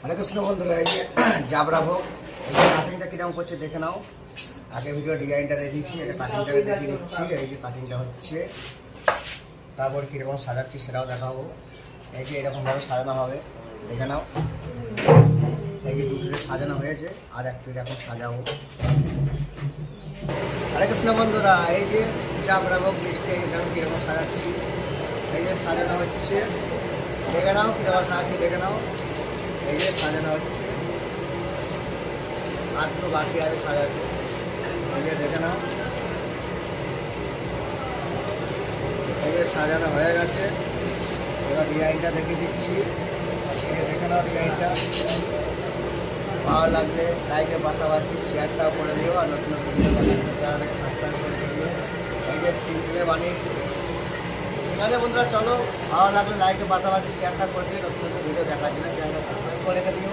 হরে কৃষ্ণ বন্ধুরা, এই যে জাবরা ভোগ, এই যে কাটিংটা কিরকম করছে দেখে নাও। আগে ভিডিও ডিজাইনটা দেখিয়েছি, এটা কাটিংটা দেখিয়ে দিচ্ছি। এই যে কাটিংটা হচ্ছে, তারপর কীরকম সাজাচ্ছি সেটাও দেখাবো। এই যে এরকমভাবে সাজানো হবে, দেখে নাও। এই যে দুটো সাজানো হয়েছে, আর একটু এখন সাজাবো। হরে কৃষ্ণ বন্ধুরা, এই যে জাবরা ভোগ মিষ্টি দেখো কীরকম সাজাচ্ছি। এই যে সাজানো হচ্ছে, দেখে নাও কীরকম সাজাচ্ছি, দেখে নাও। এই যে সাজানো হচ্ছে, আর তো বাকি আছে সাজাতে। এই যে দেখে নাও, এই যে সাজানো হয়ে গেছে। এবার ডিজাইনটা দেখিয়ে দিচ্ছি। এই যে দেখে নাও ডিজাইনটা। ভালো লাগলে লাইকের পাশাপাশি শেয়ারটাও করে দিও, আর নতুন নতুন চ্যানেলটাকে সাবস্ক্রাইব করে দিও। এই যে প্রিন্টে বানিয়েছি। ঠিক আছে বন্ধুরা, চলো, ভালো লাগলে লাইকের পাশাপাশি শেয়ারটা করে দিও, নতুন নতুন ভিডিও দেখার জন্য চ্যানেলটা সাবস্ক্রাইব করে রেখে দিও।